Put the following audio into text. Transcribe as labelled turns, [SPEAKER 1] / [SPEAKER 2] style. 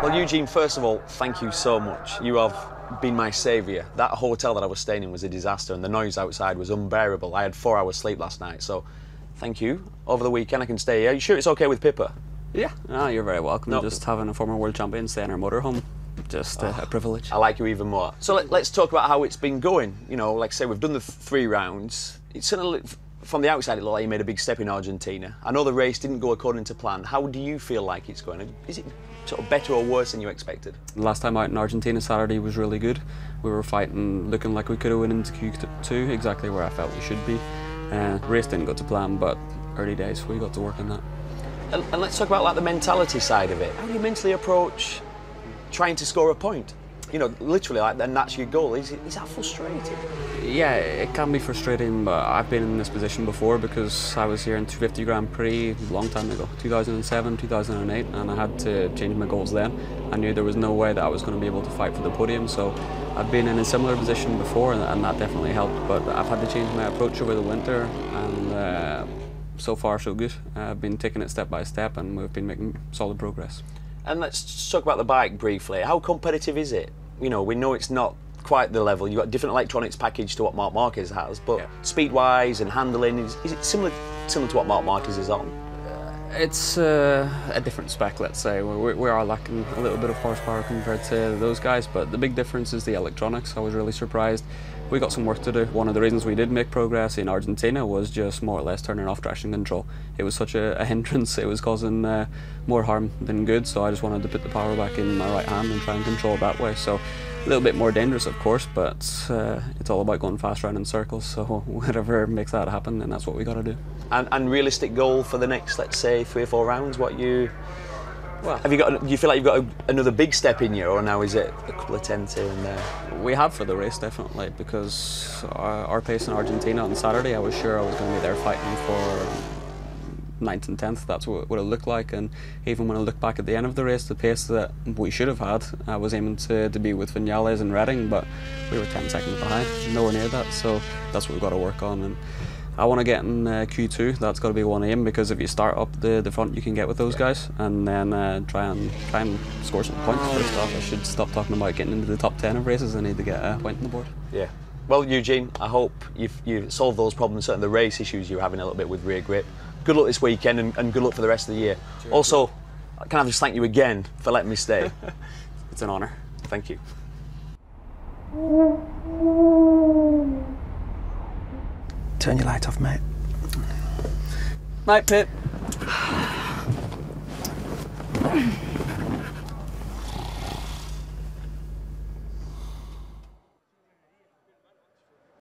[SPEAKER 1] Well, Eugene, first of all, thank you so much. You have been my saviour. That hotel that I was staying in was a disaster and the noise outside was unbearable. I had 4 hours sleep last night, so thank you. Over the weekend I can stay here. Are you sure it's okay with Pippa?
[SPEAKER 2] Yeah, no, you're very welcome.
[SPEAKER 1] No.
[SPEAKER 2] Just having a former world champion stay in our motorhome, just a privilege.
[SPEAKER 1] I like you even more. So let's talk about how it's been going. You know, like I say, we've done the 3 rounds. It's sort of, from the outside, it looked like you made a big step in Argentina. I know the race didn't go according to plan. How do you feel like it's going? Is it sort of better or worse than you expected?
[SPEAKER 2] Last time out in Argentina, Saturday was really good. We were fighting, looking like we could have went into Q2, exactly where I felt we should be. Race didn't go to plan, but early days, we got to work on that.
[SPEAKER 1] And let's talk about like the mentality side of it. How do you mentally approach trying to score a point? You know, literally, like, and that's your goal. Is that frustrating?
[SPEAKER 2] Yeah, it can be frustrating, but I've been in this position before because I was here in 250 Grand Prix a long time ago, 2007, 2008, and I had to change my goals then. I knew there was no way that I was going to be able to fight for the podium, so I've been in a similar position before, and that definitely helped, but I've had to change my approach over the winter, and so far so good. I've been taking it step by step, and we've been making solid progress.
[SPEAKER 1] And let's talk about the bike briefly. How competitive is it? You know, we know it's not quite the level. You've got different electronics package to what Marc Marquez has, but yeah, speed-wise and handling, is it similar to what Marc Marquez is on?
[SPEAKER 2] It's a different spec, let's say. We are lacking a little bit of horsepower compared to those guys, but the big difference is the electronics. I was really surprised. We got some work to do. One of the reasons we did make progress in Argentina was just more or less turning off traction control. It was such a hindrance, it was causing more harm than good, so I just wanted to put the power back in my right hand and try and control it that way. So a little bit more dangerous, of course, but it's all about going fast around in circles, so whatever makes that happen, then that's what we got to do.
[SPEAKER 1] And realistic goal for the next, let's say, 3 or 4 rounds, what you... Well, do you feel like you've got another big step in you, or now is it a couple of tenths here and there?
[SPEAKER 2] We have for the race, definitely, because our pace in Argentina on Saturday, I was sure I was going to be there fighting for 9th and 10th. That's what it looked like, and even when I look back at the end of the race, the pace that we should have had, I was aiming to be with Vinales and Redding, but we were 10 seconds behind, nowhere near that, so that's what we've got to work on. And I want to get in Q2. That's got to be one aim, because if you start up the front you can get with those guys, and then try and score some points. First off, I should stop talking about getting into the top 10 of races. I need to get a point on the board. Yeah.
[SPEAKER 1] Well, Eugene, I hope you've solved those problems, certainly the race issues you're having a little bit with rear grip. Good luck this weekend, and good luck for the rest of the year. Cheers. Also, can I just thank you again for letting me stay?
[SPEAKER 2] It's an honour.
[SPEAKER 1] Thank you.
[SPEAKER 3] Turn your light off, mate.
[SPEAKER 2] Night, Pip.